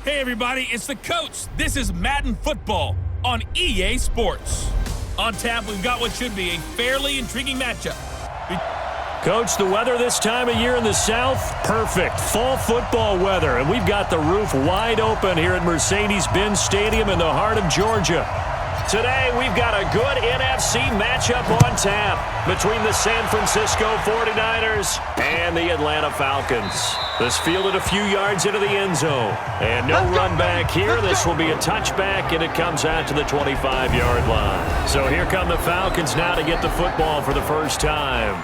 Hey everybody, it's the coach. This is Madden Football on EA Sports. On tap, we've got what should be a fairly intriguing matchup. Coach, the weather this time of year in the South, perfect. Fall football weather, and we've got the roof wide open here at Mercedes-Benz Stadium in the heart of Georgia. Today, we've got a good NFC matchup on tap between the San Francisco 49ers and the Atlanta Falcons. This fielded a few yards into the end zone. And no run back here. This will be a touchback, and it comes out to the 25-yard line. So here come the Falcons now to get the football for the first time.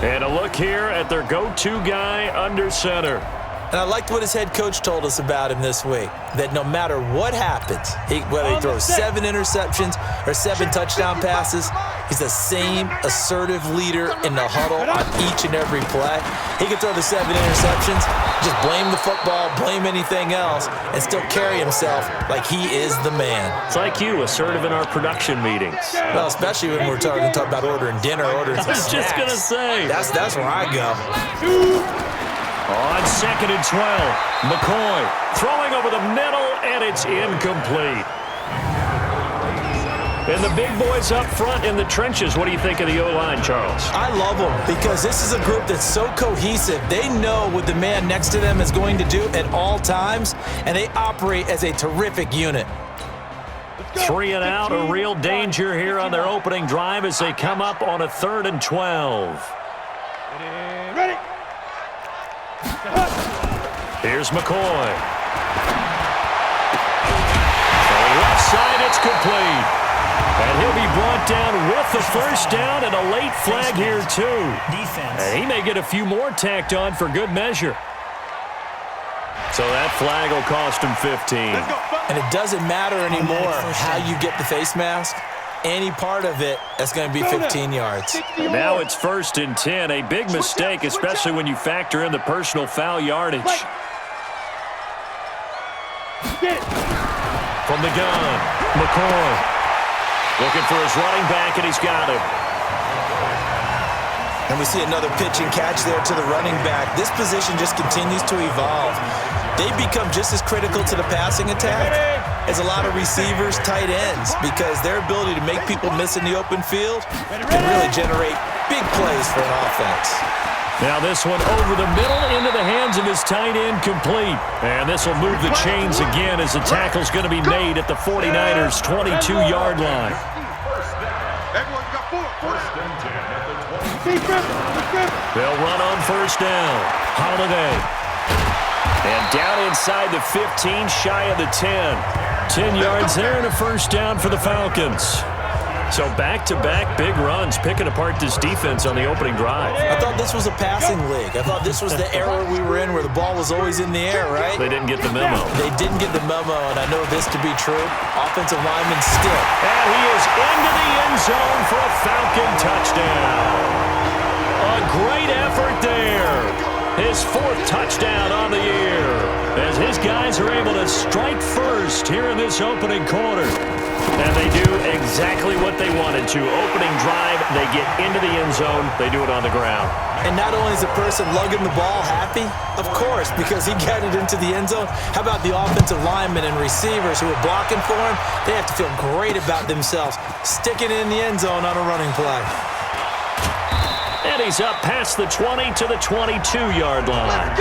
And a look here at their go-to guy under center. And I liked what his head coach told us about him this week, that no matter what happens, whether he throws 7 interceptions or 7 touchdown passes, he's the same assertive leader in the huddle on each and every play. He can throw the 7 interceptions, just blame the football, blame anything else, and still carry himself like he is the man. It's like you, assertive in our production meetings. Well, especially when we're talking about ordering dinner, ordering some snacks. I was just going to say. That's where I go. On 2nd and 12, McCoy throwing over the middle, and it's incomplete. And the big boys up front in the trenches. What do you think of the O-line, Charles? I love them because this is a group that's so cohesive. They know what the man next to them is going to do at all times, and they operate as a terrific unit. 3 and out, a real danger here on their opening drive as they come up on a 3rd and 12. Ready. Here's McCoy. On the left side, it's complete. And he'll be brought down with the first down and a late flag here, too. And he may get a few more tacked on for good measure. So that flag will cost him 15. And it doesn't matter anymore how you get the face mask. Any part of it, that's going to be 15 yards. And now it's 1st and 10. A big mistake, especially when you factor in the personal foul yardage. From the gun, McCoy. Looking for his running back, and he's got him. And we see another pitch and catch there to the running back. This position just continues to evolve. They become just as critical to the passing attack as a lot of receivers, tight ends, because their ability to make people miss in the open field can really generate big plays for an offense. Now this one over the middle into the hands of his tight end, complete. And this will move the chains again as the tackle's going to be made at the 49ers' 22-yard line. They'll run on 1st down. Holiday. And down inside the 15, shy of the 10. 10 yards there and a first down for the Falcons. So back-to-back big runs, picking apart this defense on the opening drive. I thought this was a passing league. I thought this was the era we were in where the ball was always in the air, right? They didn't get the memo. They didn't get the memo, and I know this to be true. Offensive lineman still. And he is into the end zone for a Falcon touchdown. A great effort there. His 4th touchdown on the year as his guys are able to strike first here in this opening quarter. And they do exactly what they wanted to. Opening drive, they get into the end zone. They do it on the ground. And not only is the person lugging the ball happy, of course, because he got it into the end zone. How about the offensive linemen and receivers who are blocking for him? They have to feel great about themselves, sticking it in the end zone on a running play. And he's up past the 20 to the 22-yard line.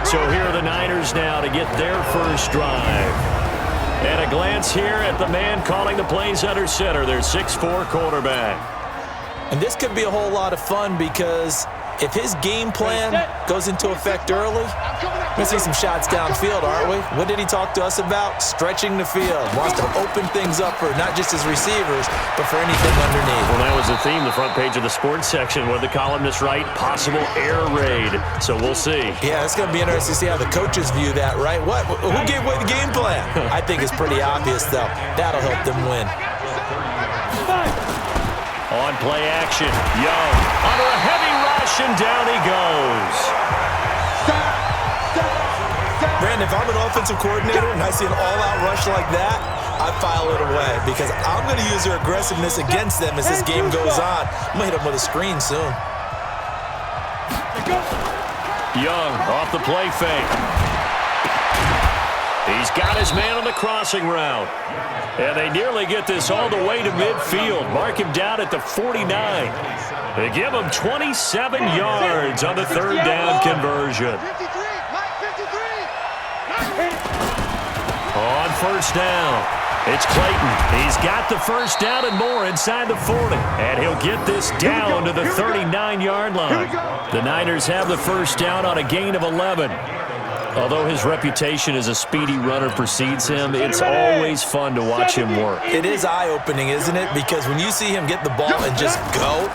So here are the Niners now to get their first drive. And a glance here at the man calling the plays under center, their 6'4" quarterback. And this could be a whole lot of fun because if his game plan goes into effect early, we're going to see some shots downfield, aren't we? What did he talk to us about? Stretching the field. Wants to open things up for not just his receivers, but for anything underneath. Well, that was the theme, the front page of the sports section. What did the columnists write? Possible air raid. So we'll see. Yeah, it's going to be interesting to see how the coaches view that, right? Who gave away the game plan? I think it's pretty obvious, though. That'll help them win. On play action, Young under a heavy rush, and down he goes. Brandon, if I'm an offensive coordinator and I see an all-out rush like that, I file it away because I'm going to use their aggressiveness against them as this game goes on. I'm going to hit them with a screen soon. Young off the play fake. He's got his man on the crossing route. And they nearly get this all the way to midfield. Mark him down at the 49. They give him 27 yards on the third down conversion. On first down, it's Clayton. He's got the first down and more inside the 40. And he'll get this down to the 39-yard line. The Niners have the first down on a gain of 11. Although his reputation as a speedy runner precedes him, it's always fun to watch him work. It is eye-opening, isn't it? Because when you see him get the ball and just go,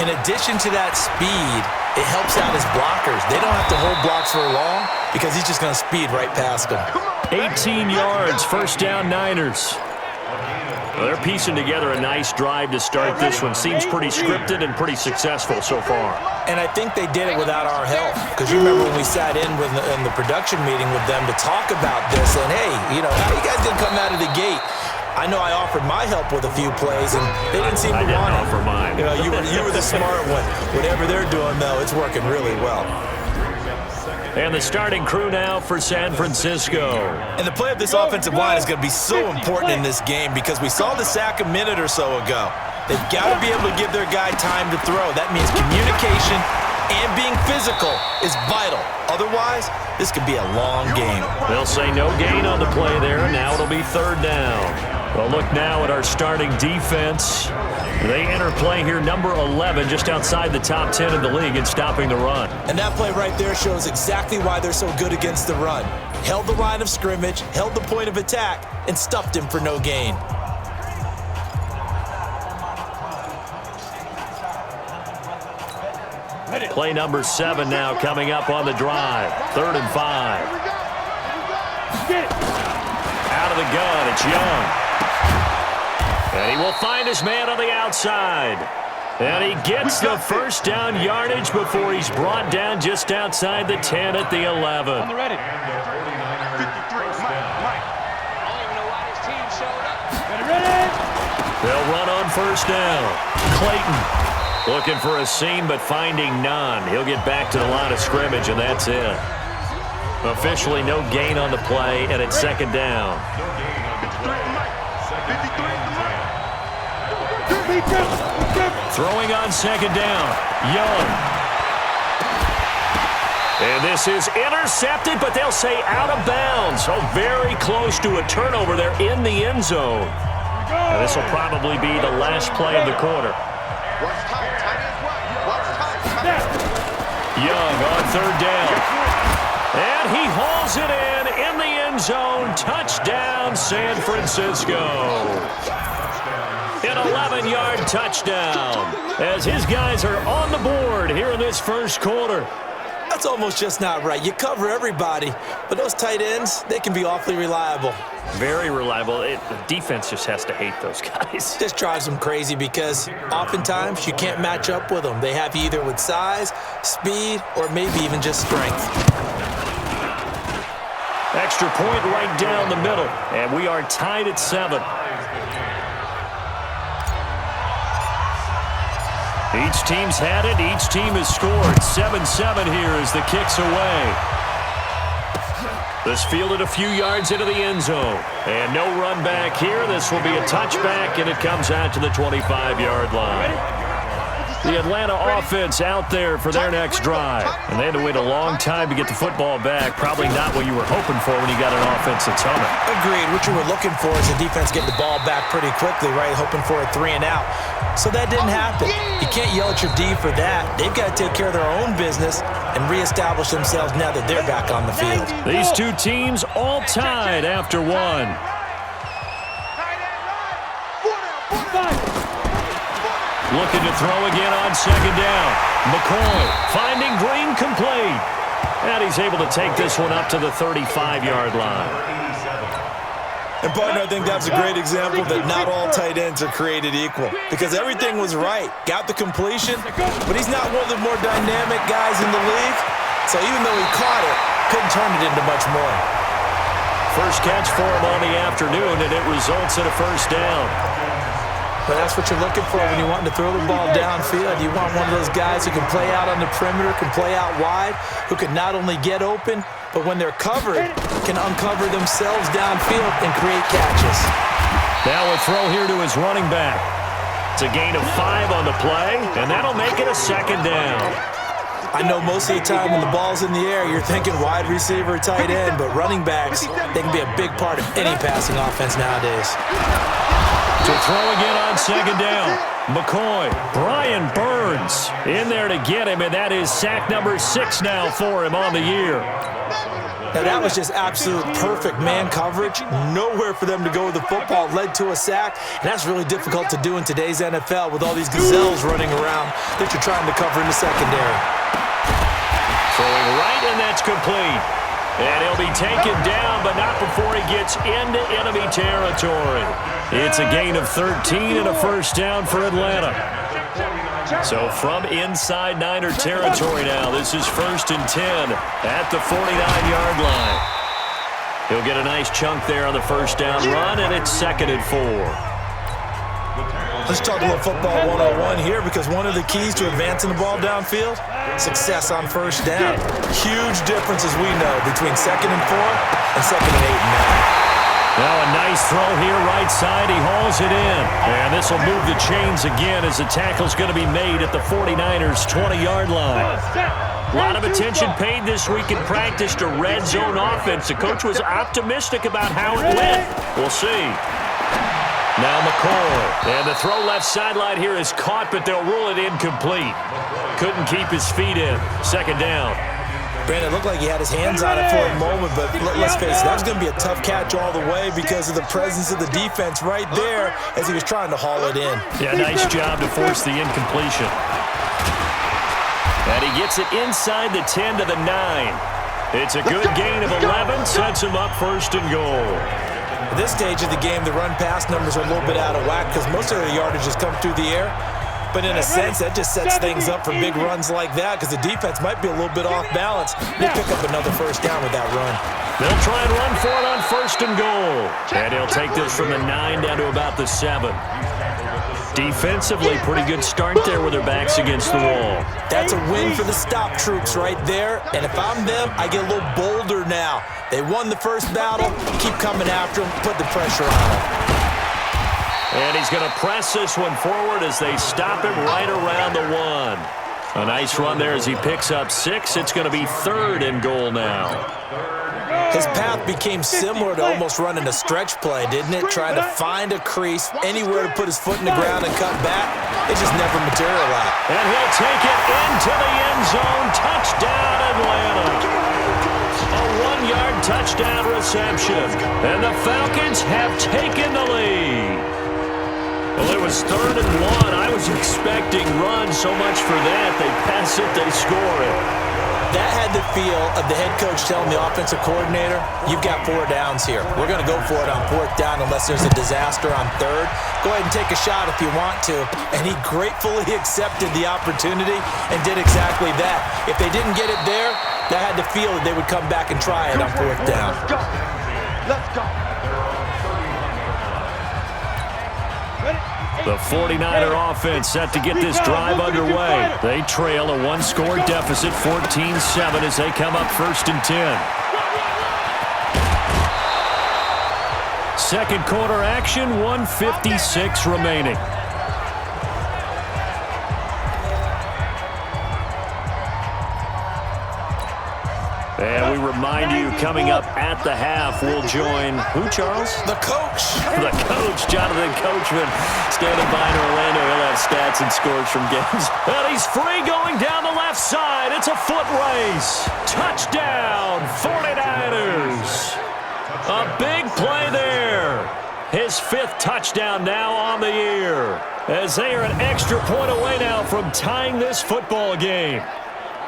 in addition to that speed, it helps out his blockers. They don't have to hold blocks for long because he's just going to speed right past them. 18 yards, first down Niners. Well, they're piecing together a nice drive to start this one. Seems pretty scripted and pretty successful so far. And I think they did it without our help. Because you remember when we sat in the production meeting with them to talk about this, and hey, you know, how you guys didn't come out of the gate? I know I offered my help with a few plays, and they didn't seem to want it. I didn't offer mine. You know, you were the smart one. Whatever they're doing, though, it's working really well. And the starting crew now for San Francisco. And the play of this offensive line is going to be so important in this game because we saw the sack a minute or so ago. They've got to be able to give their guy time to throw. That means communication and being physical is vital. Otherwise, this could be a long game. They'll say no gain on the play there. Now it'll be third down. Well, look now at our starting defense. They enter play here, number 11, just outside the top 10 in the league in stopping the run. And that play right there shows exactly why they're so good against the run. Held the line of scrimmage, held the point of attack, and stuffed him for no gain. Play number 7 now coming up on the drive. 3rd and 5. Out of the gun, it's Young. And he will find his man on the outside. And he gets the first down yardage before he's brought down just outside the 10 at the 11. On the ready. 53, Mike. Ready. They'll run on first down. Clayton looking for a seam but finding none. He'll get back to the line of scrimmage, and that's it. Officially no gain on the play, and it's second down. Throwing on second down, Young. And this is intercepted, but they'll say out of bounds. So very close to a turnover there in the end zone. And this will probably be the last play of the quarter. Young on third down. And he hauls it in the end zone. Touchdown, San Francisco. An 11-yard touchdown as his guys are on the board here in this first quarter. That's almost just not right. You cover everybody, but those tight ends, they can be awfully reliable. Very reliable. The defense just has to hate those guys. This drives them crazy because oftentimes you can't match up with them. They have you either with size, speed, or maybe even just strength. Extra point right down the middle, and we are tied at 7. Each team's had it. Each team has scored. 7-7 here as the kick's away. This fielded a few yards into the end zone. And no run back here. This will be a touchback, and it comes out to the 25-yard line. The Atlanta offense out there for their next drive. And they had to wait a long time to get the football back. Probably not what you were hoping for when you got an offense that's humming. Agreed. What you were looking for is the defense getting the ball back pretty quickly, right? Hoping for a 3 and out. So that didn't happen. You can't yell at your D for that. They've got to take care of their own business and reestablish themselves now that they're back on the field. These two teams all tied after one. Looking to throw again on second down. McCoy finding Green complete. And he's able to take this one up to the 35-yard line. And, partner, I think that's a great example that not all tight ends are created equal because everything was right. Got the completion, but he's not one of the more dynamic guys in the league. So even though he caught it, couldn't turn it into much more. First catch for him on the afternoon, and it results in a first down. But that's what you're looking for when you're wanting to throw the ball downfield. You want one of those guys who can play out on the perimeter, can play out wide, who can not only get open, but when they're covered, can uncover themselves downfield and create catches. Now a throw here to his running back. It's a gain of 5 on the play, and that'll make it a second down. I know most of the time when the ball's in the air, you're thinking wide receiver, tight end, but running backs, they can be a big part of any passing offense nowadays. To throw again on second down. McCoy, Brian Burns in there to get him, and that is sack number 6 now for him on the year. Now that was just absolute perfect man coverage. Nowhere for them to go with the football. Led to a sack, and that's really difficult to do in today's NFL with all these gazelles running around that you're trying to cover in the secondary. Throwing right, and that's complete. And he'll be taken down, but not before he gets into enemy territory. It's a gain of 13 and a first down for Atlanta. So from inside Niner territory now, this is 1st and 10 at the 49-yard line. He'll get a nice chunk there on the first down run, and it's 2nd and 4. Let's talk a little football 101 here, because one of the keys to advancing the ball downfield, success on first down. Huge difference, as we know, between 2nd and 4 and 2nd and 8 and 9. Now a nice throw here right side. He hauls it in. And this will move the chains again as the tackle's going to be made at the 49ers' 20-yard line. A lot of attention paid this week in practice to red zone offense. The coach was optimistic about how it went. We'll see. Now McCoy. And the throw left sideline here is caught, but they'll rule it incomplete. Couldn't keep his feet in. 2nd down. Brandon, it looked like he had his hands on it for a moment, but let's face it, that was going to be a tough catch all the way because of the presence of the defense right there as he was trying to haul it in. Yeah, nice job to force the incompletion. And he gets it inside the 10 to the 9. It's a good gain of 11, sets him up 1st and goal. At this stage of the game, the run-pass numbers are a little bit out of whack because most of the yardage has come through the air. But in a sense, that just sets things up for big runs like that because the defense might be a little bit off balance. They'll pick up another first down with that run. They'll try and run for it on 1st and goal. And he'll take this from the 9 down to about the 7. Defensively, pretty good start there with their backs against the wall. That's a win for the stop troops right there. And if I'm them, I get a little bolder now. They won the first battle. Keep coming after them. Put the pressure on them. And he's going to press this one forward as they stop him right around the 1. A nice run there as he picks up 6. It's going to be 3rd and goal now. His path became similar to almost running a stretch play, didn't it? Trying to find a crease, anywhere to put his foot in the ground and cut back. It just never materialized. And he'll take it into the end zone. Touchdown, Atlanta. A 1-yard touchdown reception. And the Falcons have taken the lead. Well, it was 3rd and 1. I was expecting run, so much for that. They pass it, they score it. That had the feel of the head coach telling the offensive coordinator, you've got 4 downs here. We're going to go for it on 4th down unless there's a disaster on 3rd. Go ahead and take a shot if you want to. And he gratefully accepted the opportunity and did exactly that. If they didn't get it there, that had the feel that they would come back and try it on 4th down. Let's go. The 49er offense set to get this drive underway. They trail a 1-score deficit, 14-7, as they come up 1st and 10. Second quarter action, 1:56 remaining. And we remind you, coming up at the half, we'll join who, Charles? The coach. The coach, Jonathan Coachman, standing by in Orlando. He'll have stats and scores from games. And he's free going down the left side. It's a foot race. Touchdown, 49ers. A big play there. His 5th touchdown now on the year, as they are an extra point away now from tying this football game.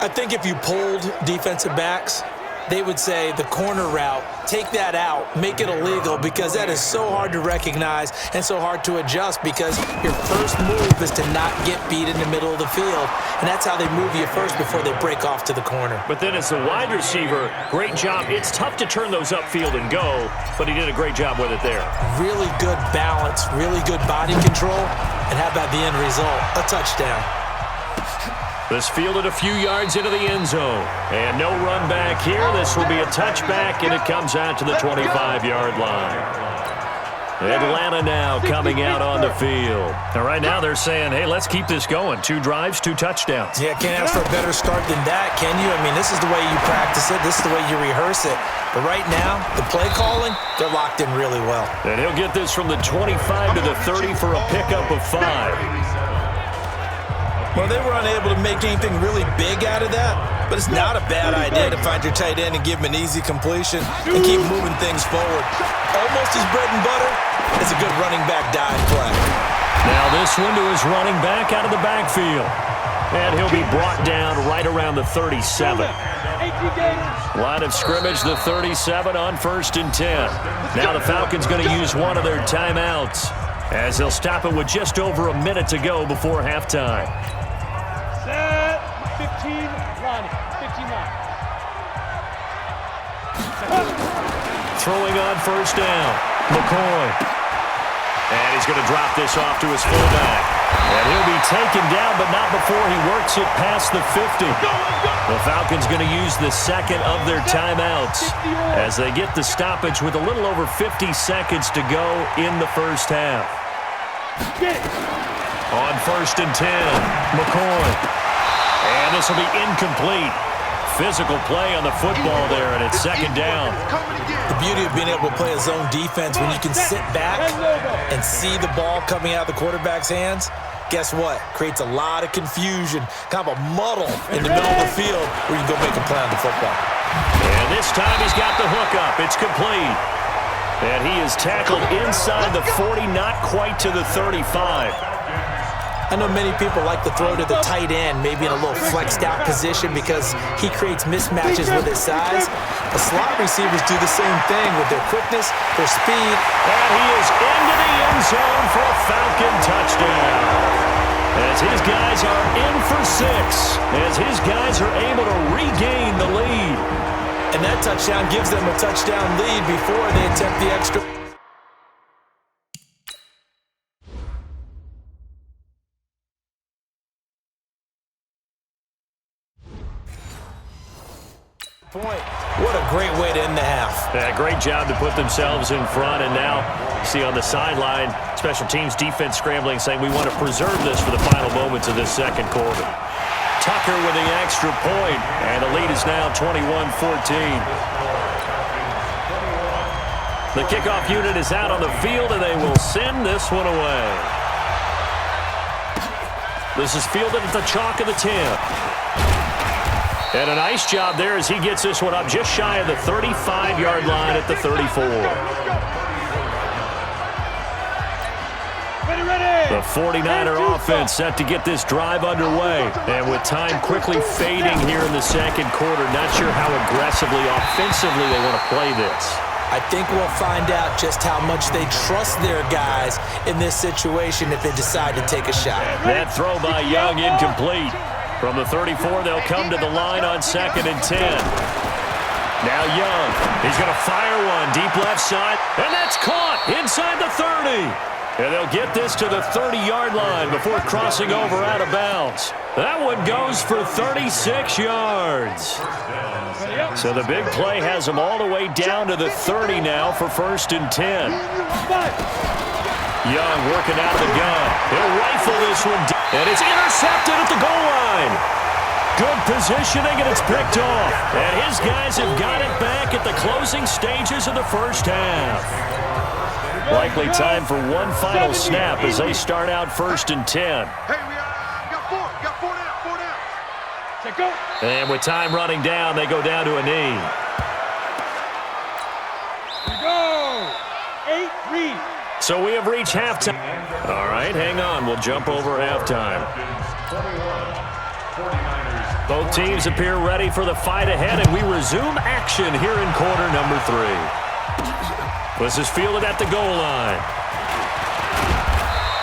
I think if you polled defensive backs, they would say the corner route, take that out, make it illegal, because that is so hard to recognize and so hard to adjust, because your first move is to not get beat in the middle of the field, and that's how they move you first before they break off to the corner. But then as the wide receiver, great job. It's tough to turn those upfield and go, but he did a great job with it there. Really good balance, really good body control, and how about the end result? A touchdown. This fielded a few yards into the end zone. And no run back here. This will be a touchback, and it comes out to the 25-yard line. Atlanta now coming out on the field. And right now they're saying, hey, let's keep this going. 2 drives, 2 touchdowns. Yeah, can't ask for a better start than that, can you? I mean, this is the way you practice it. This is the way you rehearse it. But right now, the play calling, they're locked in really well. And he'll get this from the 25 to the 30 for a pickup of 5. Well, they were unable to make anything really big out of that, but it's not a bad idea to find your tight end and give him an easy completion and keep moving things forward. Almost as bread and butter as a good running back dive play. Now this one to his running back out of the backfield. And he'll be brought down right around the 37. Line of scrimmage, the 37 on 1st and 10. Now the Falcons going to use one of their timeouts, as they'll stop it with just over a minute to go before halftime. Set 15 line. 15 line. Throwing on 1st down, McCoy. And he's going to drop this off to his fullback. And he'll be taken down, but not before he works it past the 50. The Falcons going to use the second of their timeouts as they get the stoppage with a little over 50 seconds to go in the first half. On 1st and 10, McCoy. And this will be incomplete. Physical play on the football there, and it's 2nd down. The beauty of being able to play a zone defense when you can sit back and see the ball coming out of the quarterback's hands, guess what? Creates a lot of confusion, kind of a muddle in the middle of the field where you can go make a play on the football. And this time he's got the hook up. It's complete. And he is tackled inside the 40, not quite to the 35. I know many people like to throw to the tight end, maybe in a little flexed out position, because he creates mismatches with his size. The slot receivers do the same thing with their quickness, their speed. And he is into the end zone for a Falcon touchdown. As his guys are in for 6, as his guys are able to regain the lead. And that touchdown gives them a touchdown lead before they attempt the extra point. What a great way to end the half. Yeah, great job to put themselves in front, and now see on the sideline, special teams defense scrambling, saying we want to preserve this for the final moments of this second quarter. Tucker with the extra point, and the lead is now 21-14. The kickoff unit is out on the field, and they will send this one away. This is fielded at the chalk of the 10. And a nice job there as he gets this one up just shy of the 35-yard line at the 34. The 49er offense set to get this drive underway. And with time quickly fading here in the second quarter, not sure how aggressively, offensively they want to play this. I think we'll find out just how much they trust their guys in this situation if they decide to take a shot. That throw by Young incomplete. From the 34, they'll come to the line on 2nd and 10. Now Young, he's going to fire one deep left side, and that's caught inside the 30. And they'll get this to the 30-yard line before crossing over out of bounds. That one goes for 36 yards. So the big play has them all the way down to the 30 now for 1st and 10. Young working out of the gun. He'll rifle this one, and it's intercepted at the goal line. Good positioning, and it's picked off. And his guys have got it back at the closing stages of the first half. Likely time for one final snap as they start out 1st and 10. Hey, we got four down. Check go. And with time running down, they go down to a knee. Here we go. 8 read. So we have reached halftime. All right, hang on. We'll jump over halftime. Both teams appear ready for the fight ahead, and we resume action here in quarter number 3. This is fielded at the goal line.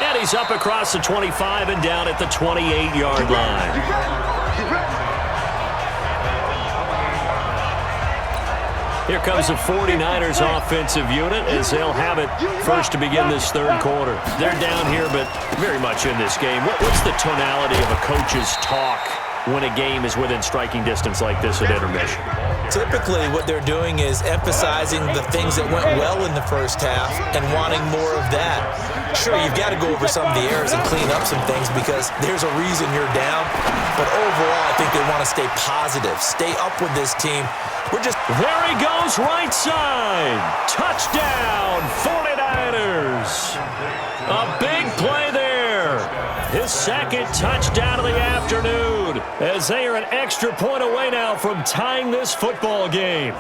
And he's up across the 25 and down at the 28-yard line. Here comes the 49ers offensive unit as they'll have it first to begin this third quarter. They're down here, but very much in this game. What's the tonality of a coach's talk when a game is within striking distance like this at intermission? Typically, what they're doing is emphasizing the things that went well in the first half and wanting more of that. Sure, you've got to go over some of the errors and clean up some things because there's a reason you're down. But overall, I think they want to stay positive, stay up with this team. There he goes, right side. Touchdown, 49ers. A big play there. His second touchdown of the afternoon as they are an extra point away now from tying this football game.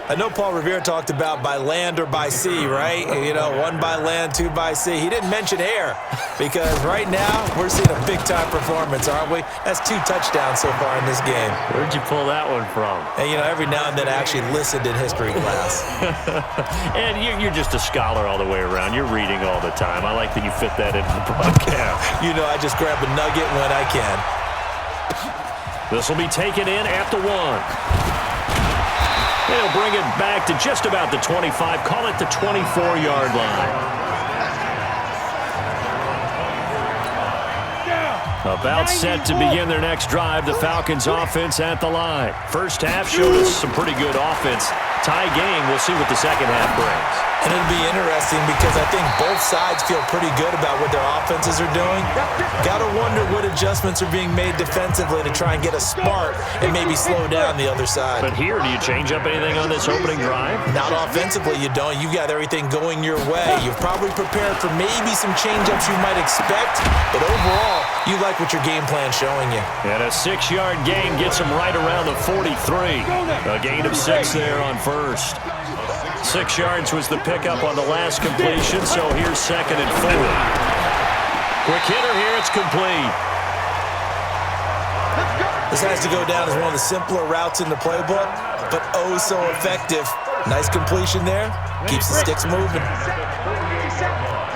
I know Paul Revere talked about by land or by sea, right? You know, 1 by land, 2 by sea. He didn't mention air because right now we're seeing a big-time performance, aren't we? That's 2 touchdowns so far in this game. Where'd you pull that one from? And, you know, every now and then I actually listened in history class. And you're just a scholar all the way around. You're reading all the time. I like that you fit that into the broadcast. You know, I just grab a nugget when I can. This will be taken in at the 1. They'll bring it back to just about the 25. Call it the 24-yard line. About set to begin their next drive. The Falcons offense at the line. First half showed us some pretty good offense. Tie game. We'll see what the second half brings. And it'll be interesting because I think both sides feel pretty good about what their offenses are doing. Got to wonder what adjustments are being made defensively to try and get a spark and maybe slow down the other side. But here, do you change up anything on this opening drive? Not offensively, you don't. You've got everything going your way. You've probably prepared for maybe some change-ups you might expect, but overall, you like what your game plan's showing you. And a 6-yard gain gets him right around the 43. A gain of 6 there on first. 6 yards was the pickup on the last completion, so here's 2nd and 4. Quick hitter here, it's complete. This has to go down as one of the simpler routes in the playbook, but oh so effective. Nice completion there. Keeps the sticks moving. Here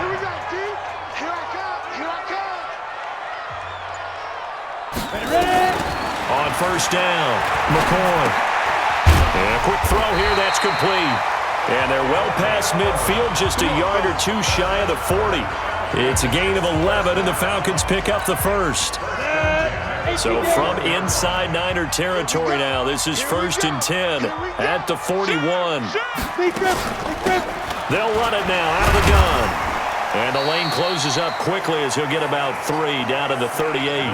we go, D. Here I come. Ready? On first down, McCoy. And a quick throw here, that's complete. And they're well past midfield, just a yard or 2 shy of the 40. It's a gain of 11, and the Falcons pick up the first. So from inside Niner territory now, this is 1st and 10 at the 41. They'll run it now out of the gun. And the lane closes up quickly as he'll get about 3 down to the 38.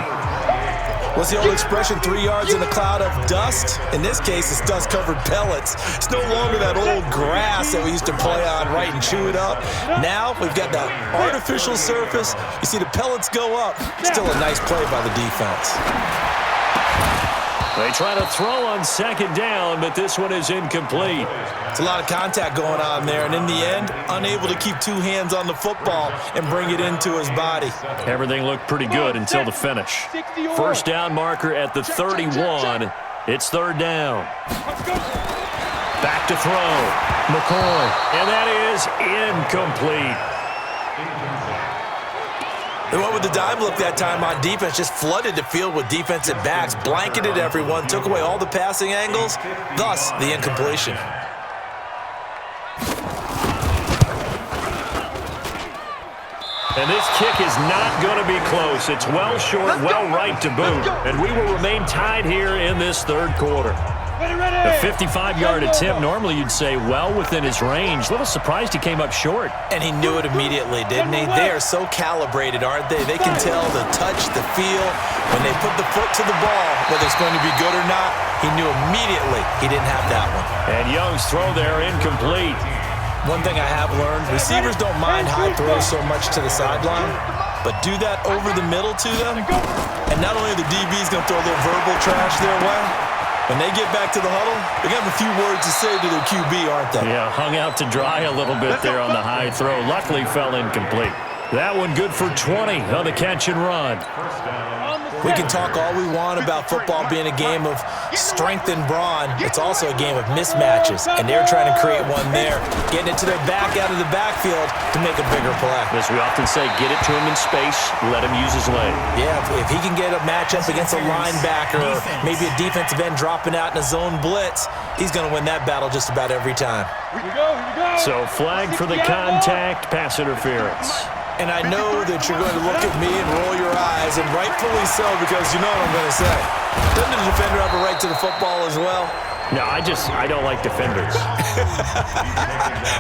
What's the old expression, 3 yards in a cloud of dust? In this case, it's dust-covered pellets. It's no longer that old grass that we used to play on, right, and chew it up. Now, we've got that artificial surface. You see the pellets go up. Still a nice play by the defense. They try to throw on 2nd down, but this one is incomplete. It's a lot of contact going on there, and in the end, unable to keep 2 hands on the football and bring it into his body. Everything looked pretty good until the finish. First down marker at the 31. It's 3rd down. Back to throw. McCoy. And that is incomplete. They went with the dime look that time on defense, just flooded the field with defensive backs, blanketed everyone, took away all the passing angles, thus the incompletion. And this kick is not going to be close. It's well short, well right to boot. And we will remain tied here in this 3rd quarter. A 55-yard attempt, normally you'd say well within his range. A little surprised he came up short. And he knew it immediately, didn't he? They are so calibrated, aren't they? They can tell the touch, the feel. When they put the foot to the ball, whether it's going to be good or not, he knew immediately he didn't have that one. And Young's throw there incomplete. One thing I have learned, receivers don't mind high throws so much to the sideline, but do that over the middle to them, and not only are the DBs going to throw a little verbal trash their way, when they get back to the huddle, they're going to have a few words to say to their QB, aren't they? Yeah, hung out to dry a little bit there on the high throw. Luckily fell incomplete. That one good for 20 on the catch and run. We can talk all we want about football being a game of strength and brawn. It's also a game of mismatches, and they're trying to create one there, getting it to their back out of the backfield to make a bigger play. As we often say, get it to him in space, let him use his leg. Yeah, if he can get a matchup against a linebacker or maybe a defensive end dropping out in a zone blitz, he's going to win that battle just about every time. Here we go, here we go. So flag for the contact, pass interference. And I know that you're going to look at me and roll your eyes, and rightfully so, because you know what I'm going to say. Doesn't the defender have a right to the football as well? No, I don't like defenders.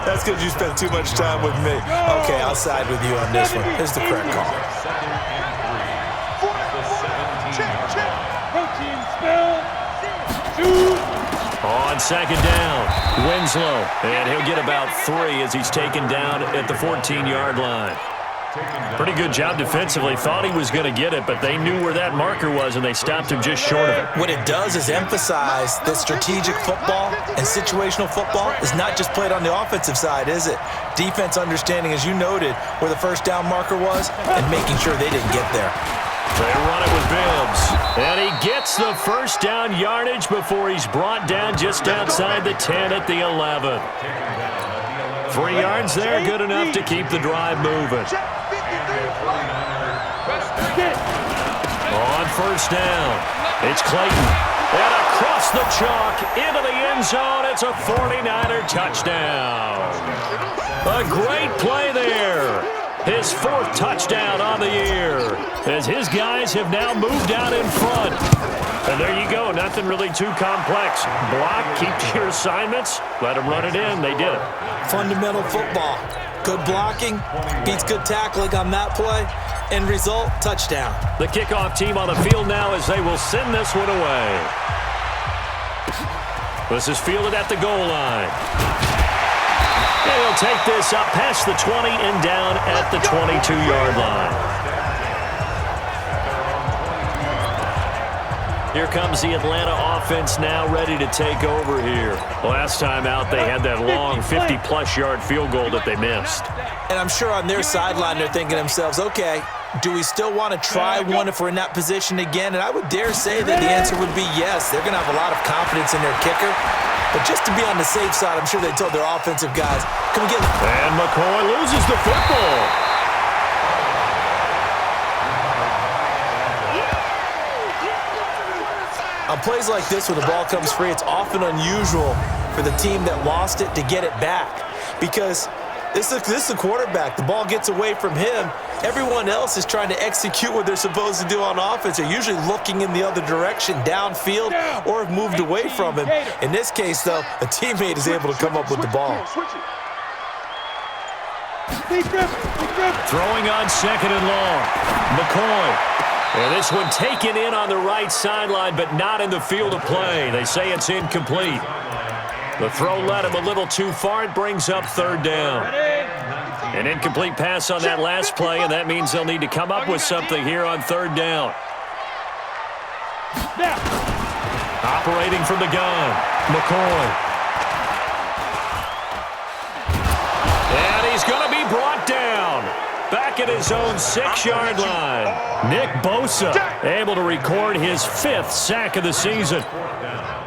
That's because you spent too much time with me. Okay, I'll side with you on this one. Here's the correct call. Protein spill. Shoot. On second down, Winslow, and he'll get about 3 as he's taken down at the 14-yard line. Pretty good job defensively. Thought he was going to get it, but they knew where that marker was, and they stopped him just short of it. What it does is emphasize that strategic football and situational football is not just played on the offensive side, is it? Defense understanding, as you noted, where the first down marker was and making sure they didn't get there. They run it with Bibbs, and he gets the first down yardage before he's brought down just outside the 10 at the 11. 3 yards there, good enough to keep the drive moving. On first down, it's Clayton. And across the chalk, into the end zone, it's a 49er touchdown. A great play there. His 4th touchdown on the year, as his guys have now moved out in front. And there you go, nothing really too complex. Block, keep to your assignments, let them run it in. They did it. Fundamental football. Good blocking beats good tackling on that play. End result, touchdown. The kickoff team on the field now as they will send this one away. This is fielded at the goal line. And he'll take this up past the 20 and down at the 22-yard line. Here comes the Atlanta offense now ready to take over here. Last time out, they had that long 50-plus yard field goal that they missed. And I'm sure on their sideline they're thinking to themselves, okay, do we still want to try one if we're in that position again? And I would dare say that the answer would be yes. They're going to have a lot of confidence in their kicker. But just to be on the safe side, I'm sure they told their offensive guys, can we get... And McCoy loses the football. On plays like this where the ball comes free, it's often unusual for the team that lost it to get it back. Because this is the quarterback. The ball gets away from him. Everyone else is trying to execute what they're supposed to do on offense. They're usually looking in the other direction, downfield, or have moved away from him. In this case, though, a teammate is able to come up with the ball. Throwing on second and long. McCoy. And this one taken in on the right sideline, but not in the field of play. They say it's incomplete. The throw led him a little too far. It brings up 3rd down. An incomplete pass on that last play, and that means they'll need to come up with something here on 3rd down. Operating from the gun, McCoy. And he's going to be brought down. Back at his own 6-yard line. Nick Bosa able to record his 5th sack of the season.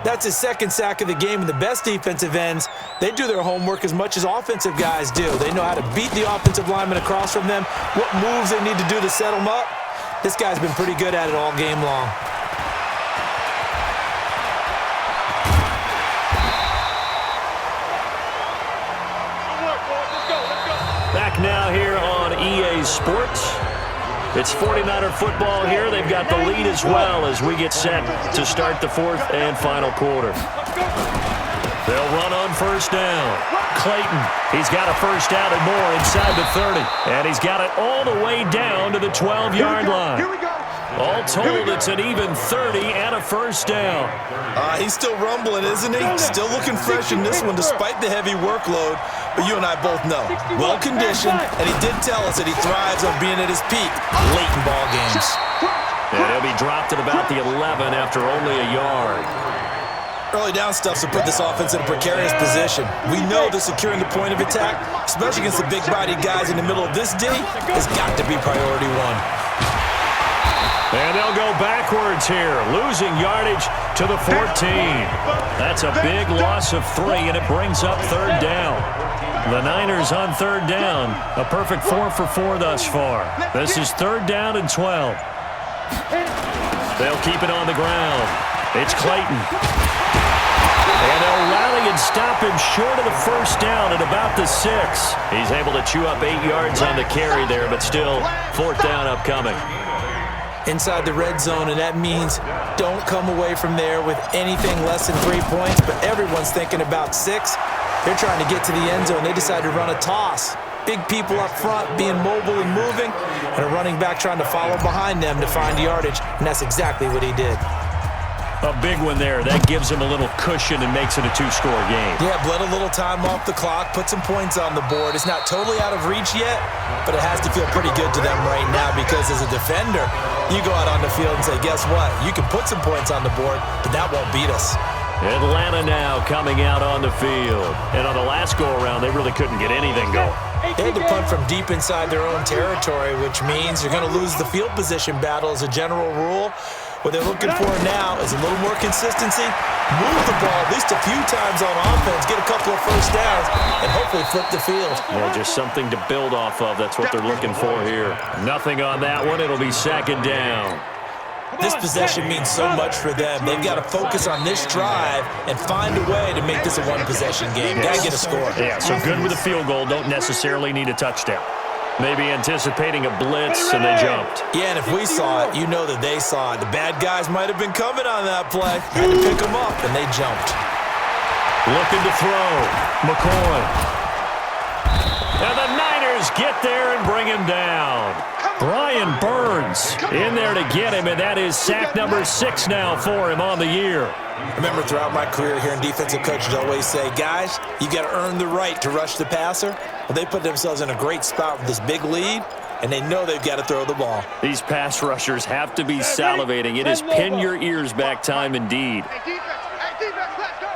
That's his 2nd sack of the game, and the best defensive ends, they do their homework as much as offensive guys do. They know how to beat the offensive lineman across from them, what moves they need to do to set them up. This guy's been pretty good at it all game long. Back now here on EA Sports. It's 49er football here. They've got the lead as well as we get set to start the 4th and final quarter. They'll run on first down. Clayton, he's got a first down and more inside the 30. And he's got it all the way down to the 12-yard line. All told, it's an even 30 and a first down. He's still rumbling, isn't he? Still looking fresh in this one despite the heavy workload. But you and I both know, well-conditioned, and he did tell us that he thrives on being at his peak late in ball games. And he'll be dropped at about the 11 after only a yard. Early down stuff to put this offense in a precarious position. We know that securing the point of attack, especially against the big-bodied guys in the middle of this D, has got to be priority 1. And they'll go backwards here, losing yardage to the 14. That's a big loss of 3, and it brings up third down. The Niners on third down. A perfect 4 for 4 thus far. This is third down and 12. They'll keep it on the ground. It's Clayton. And they'll rally and stop him short of the first down at about the 6. He's able to chew up 8 yards on the carry there, but still fourth down upcoming. Inside the red zone, and that means don't come away from there with anything less than 3 points, but everyone's thinking about 6. They're trying to get to the end zone. They decide to run a toss. Big people up front being mobile and moving, and a running back trying to follow behind them to find yardage, and that's exactly what he did. A big one there. That gives him a little cushion and makes it a 2-score game. Yeah, bled a little time off the clock, put some points on the board. It's not totally out of reach yet, but it has to feel pretty good to them right now because as a defender, you go out on the field and say, guess what? You can put some points on the board, but that won't beat us. Atlanta now coming out on the field. And on the last go-around, they really couldn't get anything going. They had to punt from deep inside their own territory, which means you're going to lose the field position battle as a general rule. What they're looking for now is a little more consistency, move the ball at least a few times on offense, get a couple of first downs, and hopefully flip the field. Yeah, just something to build off of. That's what they're looking for here. Nothing on that one. It'll be second down. This possession means so much for them. They've got to focus on this drive and find a way to make this a one-possession game. Got to get a score. Yeah, so good with a field goal. Don't necessarily need a touchdown. Maybe anticipating a blitz, and they jumped. Yeah, and if we saw it, you know that they saw it. The bad guys might have been coming on that play. Had to pick them up, and they jumped. Looking to throw. McCoy. And the Niners get there and bring him down. Brian Burns in there to get him, and that is sack number 6 now for him on the year. I remember throughout my career hearing defensive coaches always say, guys, you got to earn the right to rush the passer. Well, they put themselves in a great spot with this big lead, and they know they've got to throw the ball. These pass rushers have to be salivating. It is pin your ears back time indeed. Hey, defense, let's go.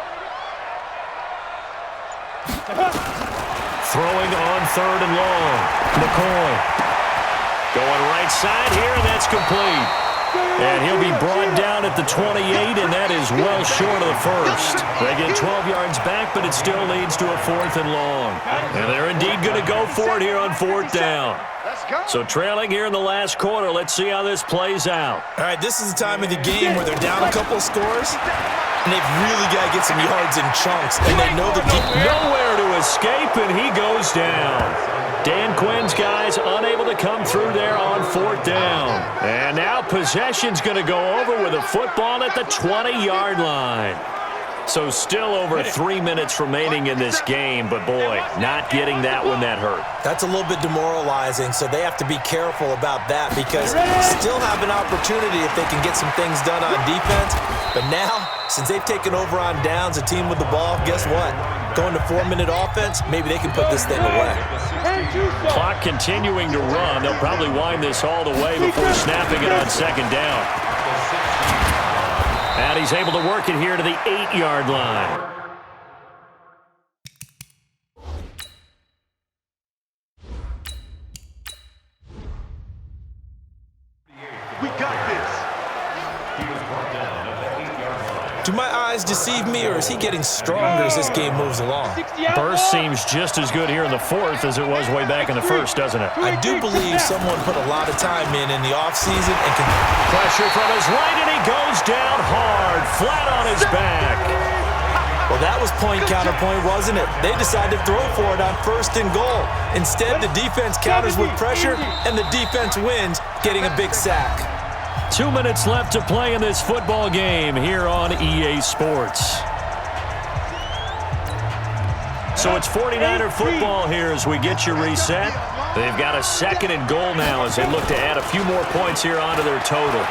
Throwing on third and long. McCoy. Going right side here, and that's complete. And he'll be brought down at the 28, and that is well short of the first. They get 12 yards back, but it still leads to a 4th and long. And they're indeed going to go for it here on 4th down. So trailing here in the last quarter. Let's see how this plays out. All right, this is the time of the game where they're down a couple of scores, and they've really got to get some yards in chunks, and they know the nowhere to escape, and he goes down. Dan Quinn's guys unable to come through there on 4th down. And now possession's going to go over with a football at the 20-yard line. So still over 3 minutes remaining in this game, but boy, not getting that one that hurt. That's a little bit demoralizing, so they have to be careful about that because still have an opportunity if they can get some things done on defense. But now, since they've taken over on downs, a team with the ball, guess what? Going to 4-minute offense, maybe they can put this thing away. Clock continuing to run. They'll probably wind this all the way before snapping it on second down. And he's able to work it here to the 8-yard line. We got this. Do my eyes deceive me, or is he getting stronger as this game moves along? Burst seems just as good here in the 4th as it was way back in the 1st, doesn't it? I do believe someone put a lot of time in the offseason and can... Pressure from his right, and he goes down hard, flat on his back. Well, that was point counterpoint, wasn't it? They decided to throw for it on 1st and goal. Instead, the defense counters with pressure, and the defense wins, getting a big sack. 2 minutes left to play in this football game here on EA Sports. So it's 49er football here as we get you reset. They've got a 2nd and goal now as they look to add a few more points here onto their total.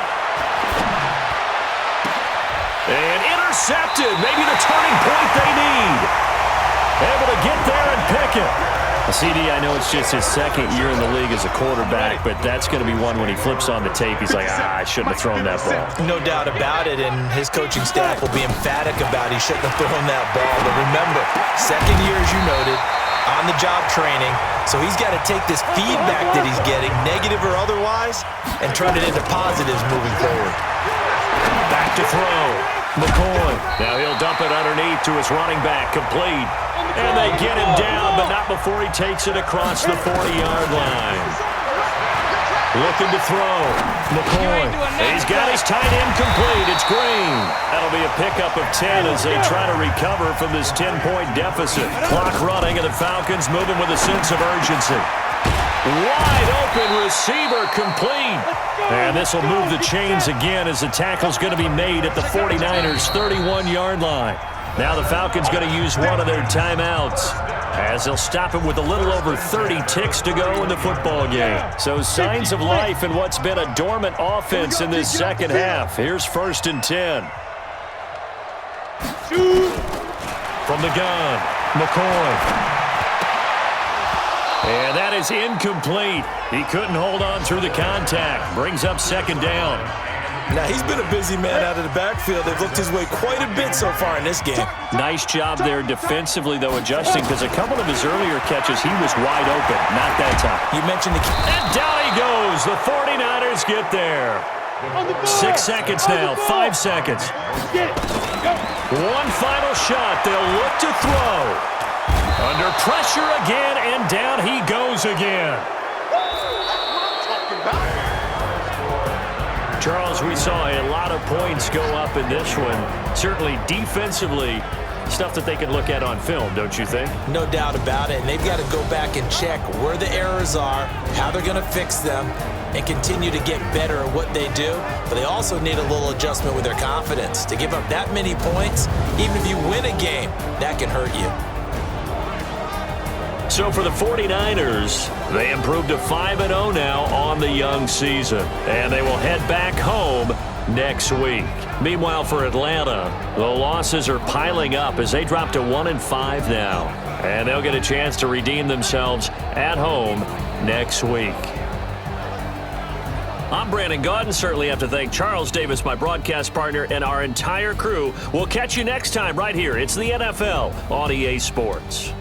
And intercepted. Maybe the turning point they need. Able to get there and pick it. CD, I know it's just his 2nd year in the league as a quarterback, but that's going to be one when he flips on the tape. He's like, I shouldn't have thrown that ball. No doubt about it, and his coaching staff will be emphatic about he shouldn't have thrown that ball. But remember, 2nd year, as you noted, on-the-job training. So he's got to take this feedback that he's getting, negative or otherwise, and turn it into positives moving forward. Back to throw. McCoy. Now he'll dump it underneath to his running back. Complete. And they get him down, but not before he takes it across the 40-yard line. Looking to throw. McCoy. He's got his tight end complete. It's Green. That'll be a pickup of 10 as they try to recover from this 10-point deficit. Clock running, and the Falcons moving with a sense of urgency. Wide open receiver complete. And this will move the chains again as the tackle's going to be made at the 49ers' 31-yard line. Now the Falcons going to use one of their timeouts as they'll stop him with a little over 30 ticks to go in the football game. So signs of life in what's been a dormant offense in this second half. Here's 1st and 10. From the gun, McCoy. And that is incomplete. He couldn't hold on through the contact. Brings up 2nd down. Now, he's been a busy man out of the backfield. They've looked his way quite a bit so far in this game. Nice job there defensively, though, adjusting, because a couple of his earlier catches, he was wide open. Not that time. You mentioned the... And down he goes. The 49ers get there. 6 seconds now. 5 seconds. One final shot. They'll look to throw. Under pressure again, and down he goes again. Charles, we saw a lot of points go up in this one. Certainly defensively, stuff that they can look at on film, don't you think? No doubt about it, and they've got to go back and check where the errors are, how they're going to fix them, and continue to get better at what they do. But they also need a little adjustment with their confidence. To give up that many points, even if you win a game, that can hurt you. So for the 49ers, they improved to 5-0 now on the young season. And they will head back home next week. Meanwhile, for Atlanta, the losses are piling up as they drop to 1-5 now. And they'll get a chance to redeem themselves at home next week. I'm Brandon Gaudin. Certainly have to thank Charles Davis, my broadcast partner, and our entire crew. We'll catch you next time right here. It's the NFL on EA Sports.